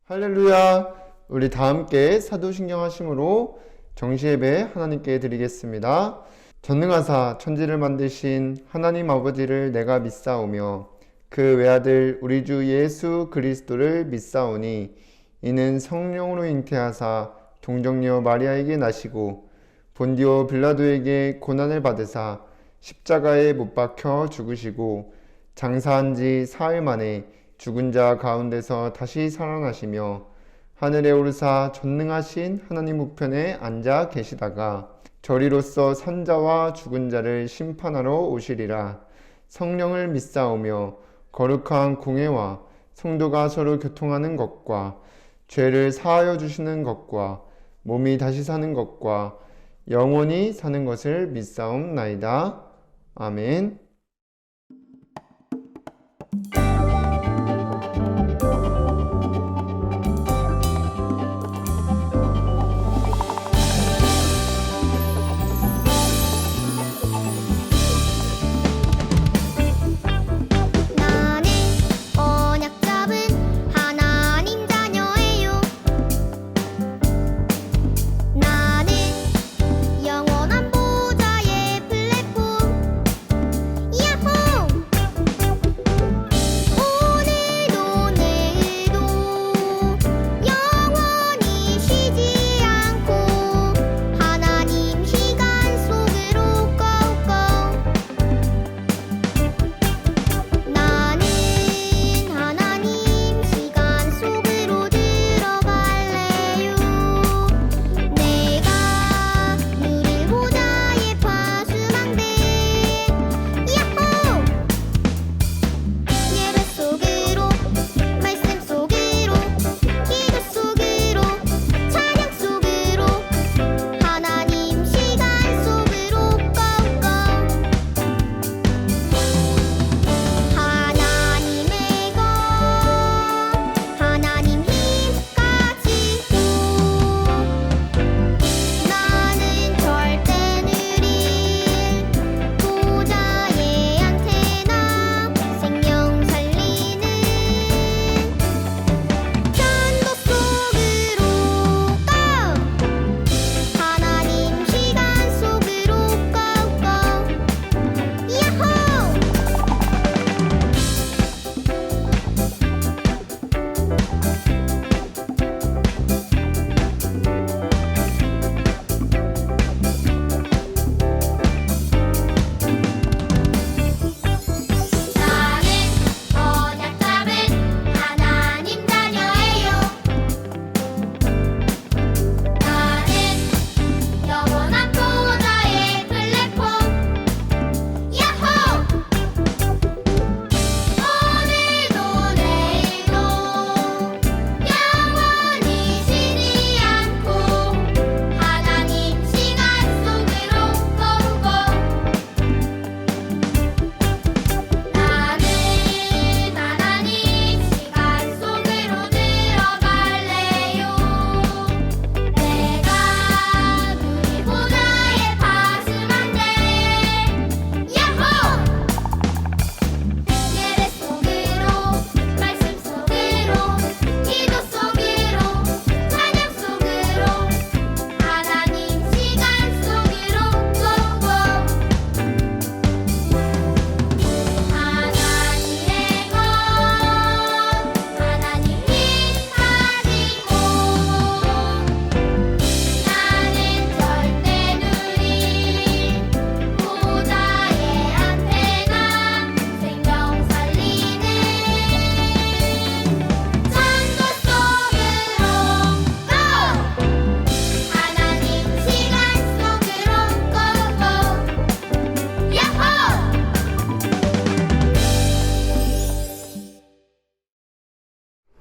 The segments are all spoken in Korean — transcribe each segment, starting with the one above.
할렐루야! 우리 다 함께 사도신경 하심으로 정시예배 하나님께 드리겠습니다. 전능하사 천지를 만드신 하나님 아버지를 내가 믿사오며 그 외아들 우리 주 예수 그리스도를 믿사오니 이는 성령으로 잉태하사 동정녀 마리아에게 나시고 본디오 빌라도에게 고난을 받으사 십자가에 못 박혀 죽으시고 장사한 지 사흘 만에 죽은 자 가운데서 다시 살아나시며 하늘에 오르사 전능하신 하나님 우편에 앉아 계시다가 저리로서 산자와 죽은 자를 심판하러 오시리라. 성령을 믿사오며 거룩한 공회와 성도가 서로 교통하는 것과 죄를 사하여 주시는 것과 몸이 다시 사는 것과 영원히 사는 것을 믿사옵나이다. 아멘.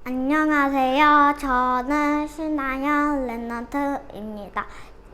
안녕하세요. 저는 신하연 랩넌트입니다.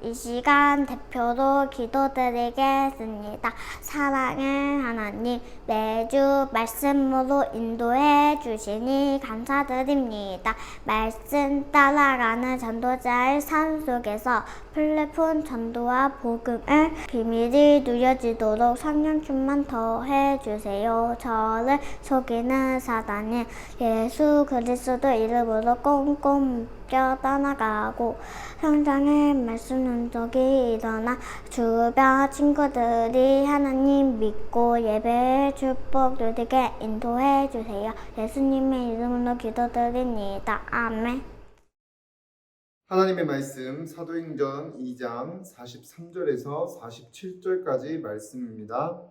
이 시간 대표로 기도드리겠습니다. 사랑의 하나님, 매주 말씀으로 인도해 주시니 감사드립니다. 말씀 따라가는 전도자의 삶 속에서 플랫폼 전도와 복음의 비밀이 누려지도록 성령 충만 더해 주세요. 저를 속이는 사단이 예수 그리스도 이름으로 꽁꽁 묶여 떠나가고 성장의 말씀 능력이 일어나 주변 친구들이 하나님 믿고 예배의 축복 누리게 인도해 주세요. 예수님의 이름으로 기도드립니다. 아멘. 하나님의 말씀 사도행전 2장 43절에서 47절까지 말씀입니다.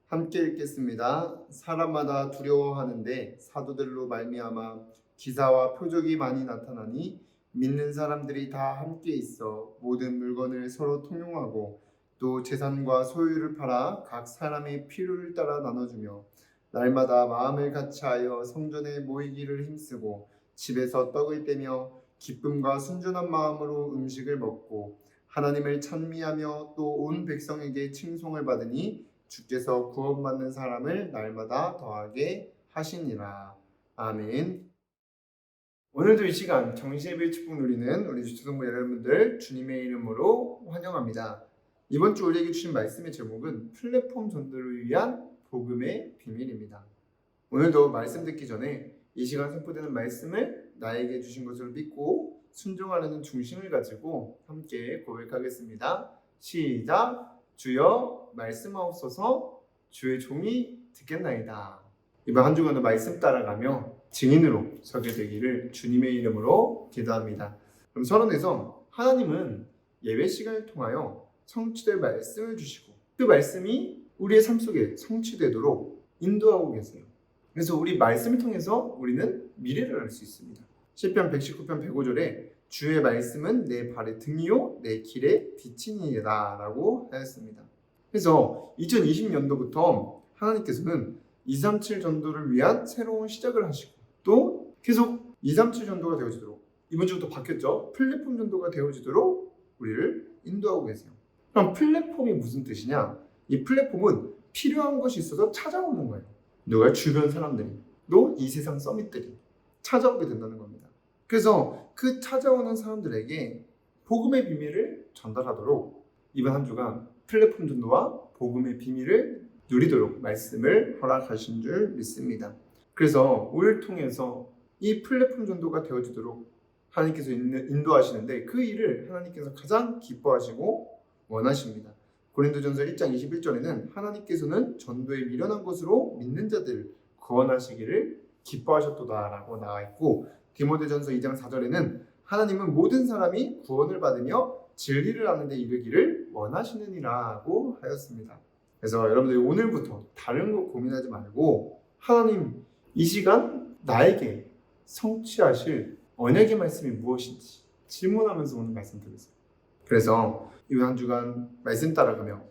함께 읽겠습니다. 사람마다 두려워하는데 사도들로 말미암아 기사와 표적이 많이 나타나니 믿는 사람들이 다 함께 있어 모든 물건을 서로 통용하고 또 재산과 소유를 팔아 각 사람의 필요를 따라 나눠주며 날마다 마음을 같이하여 성전에 모이기를 힘쓰고 집에서 떡을 떼며 기쁨과 순전한 마음으로 음식을 먹고 하나님을 찬미하며 또 온 백성에게 칭송을 받으니 주께서 구원받는 사람을 날마다 더하게 하시니라. 아멘. 오늘도 이 시간 정시예배 축복 누리는 우리 주초동부 여러분들 주님의 이름으로 환영합니다. 이번 주 우리에게 주신 말씀의 제목은 플랫폼 전도를 위한 복음의 비밀입니다. 오늘도 말씀 듣기 전에 이 시간 선포되는 말씀을 나에게 주신 것으로 믿고 순종하려는 중심을 가지고 함께 고백하겠습니다. 시작! 주여 말씀하옵소서. 주의 종이 듣겠나이다. 이번 한 주간도 말씀 따라가며 증인으로 서게 되기를 주님의 이름으로 기도합니다. 그럼 서론에서 하나님은 예배 시간을 통하여 성취될 말씀을 주시고 그 말씀이 우리의 삶 속에 성취되도록 인도하고 계세요. 그래서 우리 말씀을 통해서 우리는 미래를 알 수 있습니다. 시편 119편 105절에 주의 말씀은 내 발의 등이요 내 길의 빛이니라 라고 하였습니다. 그래서 2020년도부터 하나님께서는 237 전도를 위한 새로운 시작을 하시고 또 계속 237 전도가 되어지도록 이번 주부터 바뀌었죠. 플랫폼 전도가 되어지도록 우리를 인도하고 계세요. 그럼 플랫폼이 무슨 뜻이냐? 이 플랫폼은 필요한 것이 있어서 찾아오는 거예요. 누가 주변 사람들이 또 이 세상 서밋들이 찾아오게 된다는 겁니다. 그래서 그 찾아오는 사람들에게 복음의 비밀을 전달하도록 이번 한 주간 플랫폼 전도와 복음의 비밀을 누리도록 말씀을 허락하신 줄 믿습니다. 그래서 우리를 통해서 이 플랫폼 전도가 되어지도록 하나님께서 인도하시는데 그 일을 하나님께서 가장 기뻐하시고 원하십니다. 고린도전서 1장 21절에는 하나님께서는 전도에 미련한 것으로 믿는 자들을 구원하시기를 기뻐하셨도다라고 나와 있고 디모데전서 2장 4절에는 하나님은 모든 사람이 구원을 받으며 진리를 아는 데 이르기를 원하시느니라고 하였습니다. 그래서 여러분들이 오늘부터 다른 거 고민하지 말고 하나님 이 시간 나에게 성취하실 언약의 말씀이 무엇인지 질문하면서 오늘 말씀 들으세요. 그래서 이 한 주간 말씀 따라가며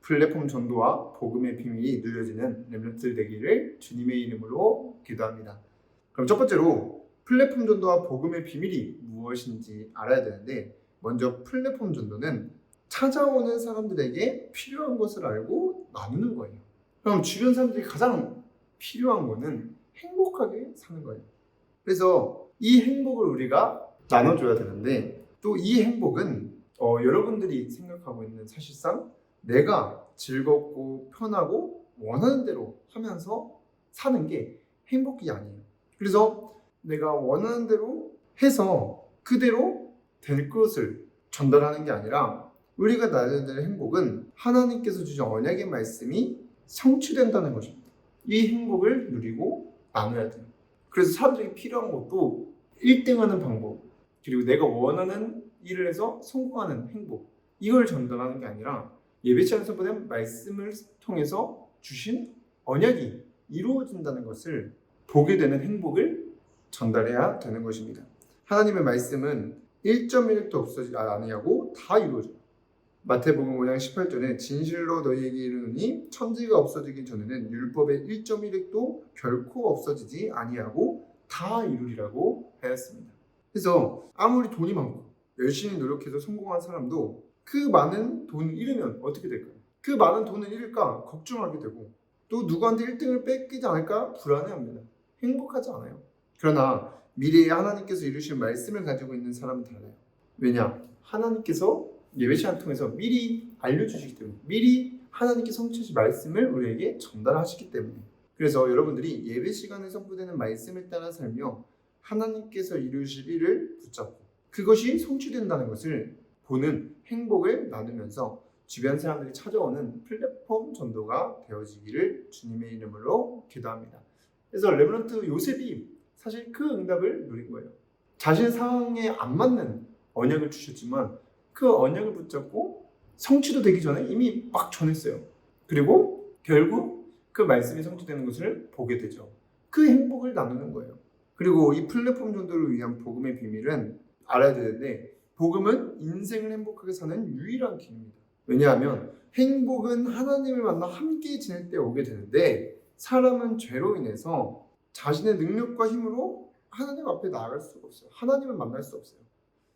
플랫폼 전도와 복음의 비밀이 누려지는 렘넌트들 되기를 주님의 이름으로 기도합니다. 그럼 첫 번째로 플랫폼 전도와 복음의 비밀이 무엇인지 알아야 되는데 먼저 플랫폼 전도는 찾아오는 사람들에게 필요한 것을 알고 나누는 거예요. 그럼 주변 사람들이 가장 필요한 거는 행복하게 사는 거예요. 그래서 이 행복을 우리가 나눠줘야 되는데 또 이 행복은 여러분들이 생각하고 있는 사실상 내가 즐겁고 편하고 원하는 대로 하면서 사는 게 행복이 아니에요. 그래서 내가 원하는 대로 해서 그대로 될 것을 전달하는 게 아니라 우리가 나눠야 될 행복은 하나님께서 주신 언약의 말씀이 성취된다는 것입니다. 이 행복을 누리고 나눠야 돼요. 그래서 사람들이 필요한 것도 1등하는 방법 그리고 내가 원하는 일을 해서 성공하는 행복 이걸 전달하는 게 아니라 예배시간에서 보낸 말씀을 통해서 주신 언약이 이루어진다는 것을 보게 되는 행복을 전달해야 되는 것입니다. 하나님의 말씀은 1.1획도 없어지지 아니하고 다 이루어져요. 마태복음 5장 18절에 진실로 너희에게 이르노니 천지가 없어지기 전에는 율법의 1.1획도 결코 없어지지 아니하고 다 이루리라고 하였습니다. 그래서 아무리 돈이 많고 열심히 노력해서 성공한 사람도 그 많은 돈을 잃으면 어떻게 될까요? 그 많은 돈을 잃을까 걱정하게 되고 또 누구한테 1등을 뺏기지 않을까 불안해합니다. 행복하지 않아요. 그러나 미래에 하나님께서 이루신 말씀을 가지고 있는 사람은 달라요. 왜냐? 하나님께서 예배 시간을 통해서 미리 알려주시기 때문에, 미리 하나님께 성취하신 말씀을 우리에게 전달하시기 때문에. 그래서 여러분들이 예배 시간에 선포되는 말씀을 따라 살며 하나님께서 이루실 일을 붙잡고 그것이 성취된다는 것을 보는 행복을 나누면서 주변 사람들이 찾아오는 플랫폼 전도가 되어지기를 주님의 이름으로 기도합니다. 그래서 레브런트 요셉이 사실 그 응답을 누린 거예요. 자신의 상황에 안 맞는 언약을 주셨지만 그 언약을 붙잡고 성취도 되기 전에 이미 막 전했어요. 그리고 결국 그 말씀이 성취되는 것을 보게 되죠. 그 행복을 나누는 거예요. 그리고 이 플랫폼 전도를 위한 복음의 비밀은 알아야 되는데, 복음은 인생을 행복하게 사는 유일한 길입니다. 왜냐하면 행복은 하나님을 만나 함께 지낼 때 오게 되는데, 사람은 죄로 인해서 자신의 능력과 힘으로 하나님 앞에 나아갈 수가 없어요. 하나님을 만날 수 없어요.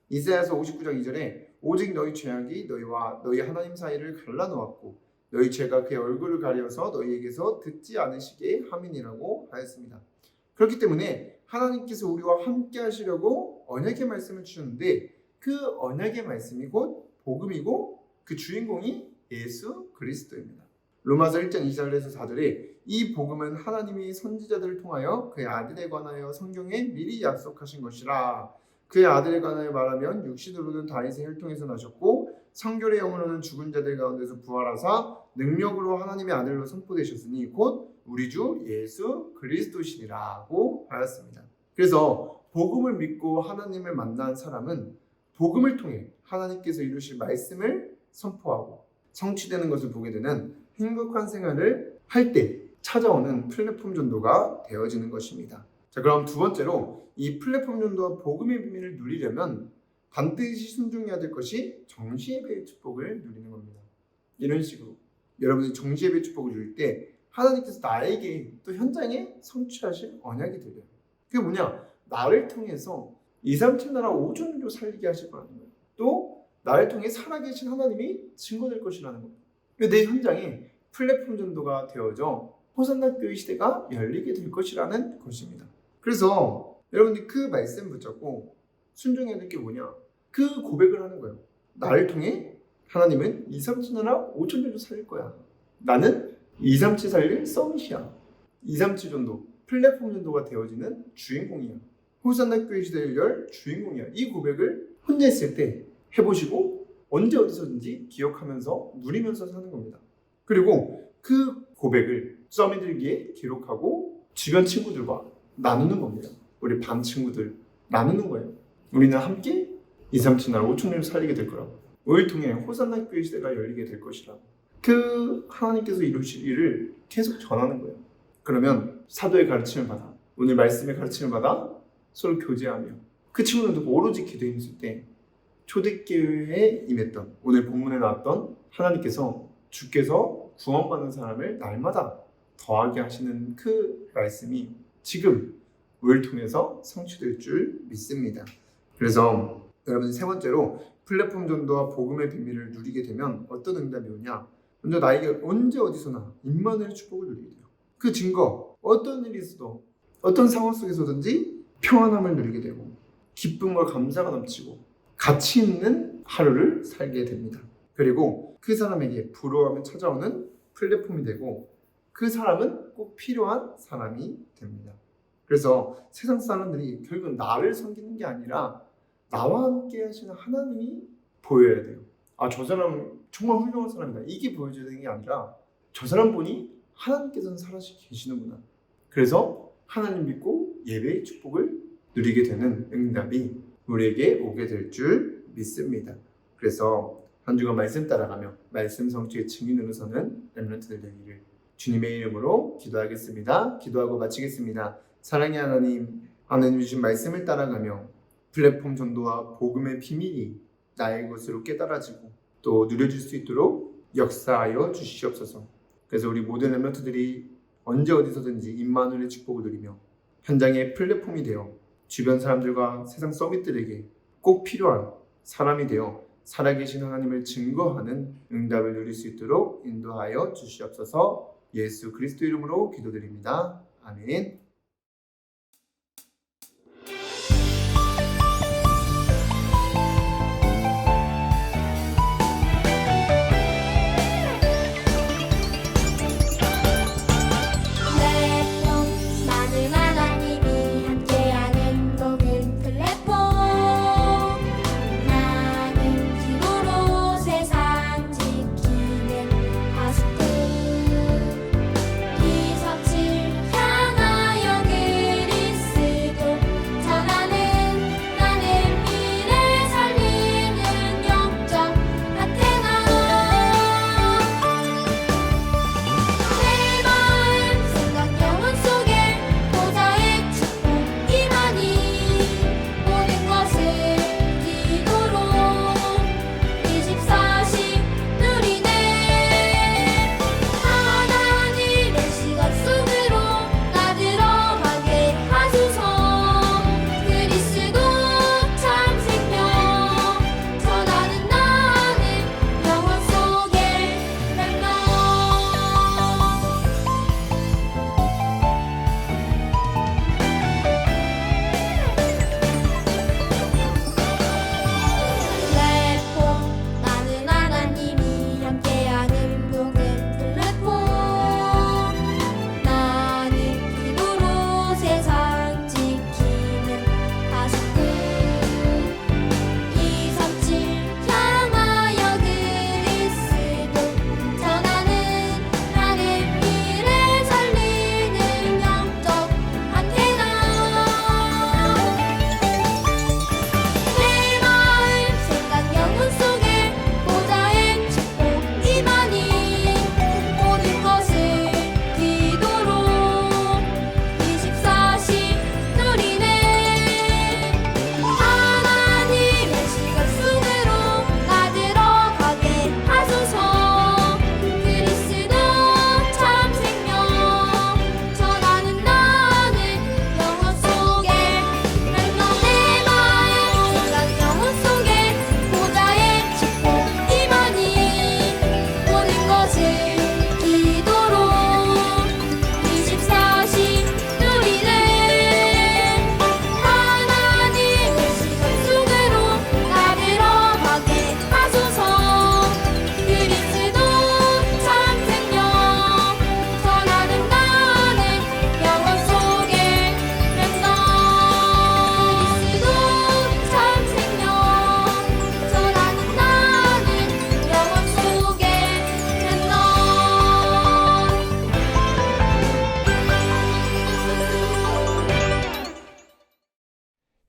이사야서 59장 2절에 오직 너희 죄악이 너희와 너희 하나님 사이를 갈라놓았고 너희 죄가 그의 얼굴을 가려서 너희에게서 듣지 않으시게 함이니라고 하였습니다. 그렇기 때문에 하나님께서 우리와 함께 하시려고 언약의 말씀을 주셨는데, 그 언약의 말씀이 곧 복음이고 그 주인공이 예수 그리스도입니다. 로마서 1장 2절에서 4절에 이 복음은 하나님이 선지자들을 통하여 그의 아들에 관하여 성경에 미리 약속하신 것이라. 그의 아들에 관하여 말하면 육신으로는 다윗의 혈통에서 나셨고 성결의 영으로는 죽은 자들 가운데서 부활하사 능력으로 하나님의 아들로 선포되셨으니 곧 우리 주 예수 그리스도시니라고 하였습니다. 그래서 복음을 믿고 하나님을 만난 사람은 복음을 통해 하나님께서 이루실 말씀을 선포하고 성취되는 것을 보게 되는 행복한 생활을 할 때 찾아오는 플랫폼 전도가 되어지는 것입니다. 자, 그럼 두 번째로 이 플랫폼 전도와 복음의 비밀을 누리려면 반드시 순종해야 될 것이 정시예배의 축복을 누리는 겁니다. 이런 식으로 여러분이 정시예배의 축복을 누릴 때 하나님께서 나에게 또 현장에 성취하실 언약이 들려요. 그게 뭐냐? 나를 통해서 2, 3천 나라 5천 조 살리게 하실 거라는 거예요. 또 나를 통해 살아계신 하나님이 증거될 것이라는 겁니다. 내 현장에 플랫폼 전도가 되어져 호산나 교회 시대가 열리게 될 것이라는 것입니다. 그래서 여러분들이 그 말씀 붙잡고 순종해야 될 게 뭐냐? 그 고백을 하는 거예요. 나를 통해 하나님은 2, 3천 나라 5천 조 살릴 거야. 나는 2, 3치 살릴 서밋이야. 2, 3치 전도, 플랫폼 전도가 되어지는 주인공이야. 호산나 교회 시대를 열 주인공이야. 이 고백을 혼자 있을 때 해보시고 언제 어디서든지 기억하면서 누리면서 사는 겁니다. 그리고 그 고백을 써미들기에 기록하고 주변 친구들과 나누는 겁니다. 우리 반 친구들 나누는 거예요. 우리는 함께 2, 3천 나라 5천 을 살리게 될 거라고. 우리를 통해 호산나 교회 시대가 열리게 될 것이라고. 그 하나님께서 이루실 일을 계속 전하는 거예요. 그러면 사도의 가르침을 받아, 오늘 말씀의 가르침을 받아 서로 교제하며 그 친구들도 오로지 기도에 있을 때 초대교회에 임했던, 오늘 본문에 나왔던 하나님께서 주께서 구원받는 사람을 날마다 더하게 하시는 그 말씀이 지금 우리를 통해서 성취될 줄 믿습니다. 그래서 여러분, 세 번째로 플랫폼 전도와 복음의 비밀을 누리게 되면 어떤 응답이 오냐? 먼저 나에게 언제 어디서나 임마누엘의 축복을 누리게 돼요. 그 증거, 어떤 일이 있어도 어떤 상황 속에서든지 평안함을 누리게 되고 기쁨과 감사가 넘치고 가치 있는 하루를 살게 됩니다. 그리고 그 사람에게 부러움이 찾아오는 플랫폼이 되고 그 사람은 꼭 필요한 사람이 됩니다. 그래서 세상 사람들이 결국 나를 섬기는 게 아니라 나와 함께 하시는 하나님이 보여야 돼요. 아, 저 사람 정말 훌륭한 사람이다. 이게 보여줘야 되는 게 아니라 저 사람 보니 하나님께서는 살아계시는구나 계시는구나. 그래서 하나님 믿고 예배의 축복을 누리게 되는 응답이 우리에게 오게 될 줄 믿습니다. 그래서 한 주간 말씀 따라가며 말씀 성취의 증인으로 서는 렘넌트들 되기를 주님의 이름으로 기도하겠습니다. 기도하고 마치겠습니다. 사랑의 하나님, 하나님 주신 말씀을 따라가며 플랫폼 전도와 복음의 비밀이 나의 것으로 깨달아지고 또 누려질 수 있도록 역사하여 주시옵소서. 그래서 우리 모든 렘넌트들이 언제 어디서든지 임마누엘의 축복을 누리며 현장의 플랫폼이 되어 주변 사람들과 세상 서밋들에게 꼭 필요한 사람이 되어 살아계신 하나님을 증거하는 응답을 누릴 수 있도록 인도하여 주시옵소서. 예수 그리스도 이름으로 기도드립니다. 아멘. 많은 하나님이 함께하는 복음 플랫폼 나는 기도로 세상 지키는 가수들 이석질 향하여 그리스도 전하는 나는 미래 살리는 영적 아테나 내 마음 생각 영혼 속에 보좌의 축복 임하니 모든 것을 기도로 24시 누리네 하나님의 시각 속으로 나 들어가게 하소서 그리스도 참 생명 전하는 나는 영혼 속에 멸망 플랫폼 나는 하나님이 함께하는 복음 플랫폼 나는 기도로 세상 지키는 가수들 이석질 향하여 그리스도 전하는 나는 미래 살리는 영적 안테나 내 마음 생각 영혼 속에 보좌의 축복 임하니 모든 것을 기도로 24시 누리네 하나님의 시각 속으로 나 들어가게 하소서 그리스도 참 생명 전하는 나는 영혼 속에 멸망 내 마음 생각 영혼 속에 보좌의 축복 임하니 모든 것을 기도로 24시 누리네 하나님의 시각 속으로 나 들어가게 하소서 그리스도 참 생명 전하는 나는 영혼 속에 멸망 그리스도 참 생명 전하는 나는 영혼 속에 멸망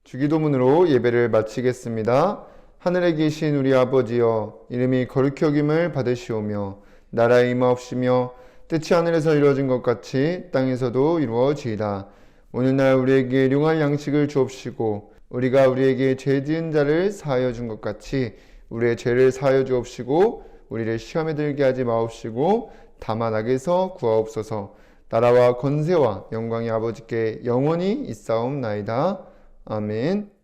주기도문으로 예배를 마치겠습니다. 하늘에 계신 우리 아버지여, 이름이 거룩히 여김을 받으시오며 나라의 임하옵시며 뜻이 하늘에서 이루어진 것 같이 땅에서도 이루어지이다. 오늘날 우리에게 일용할 양식을 주옵시고 우리가 우리에게 죄 지은 자를 사하여 준 것 같이 우리의 죄를 사하여 주옵시고 우리를 시험에 들게 하지 마옵시고 다만 악에서 구하옵소서. 나라와 권세와 영광이 아버지께 영원히 있사옵나이다. 아멘.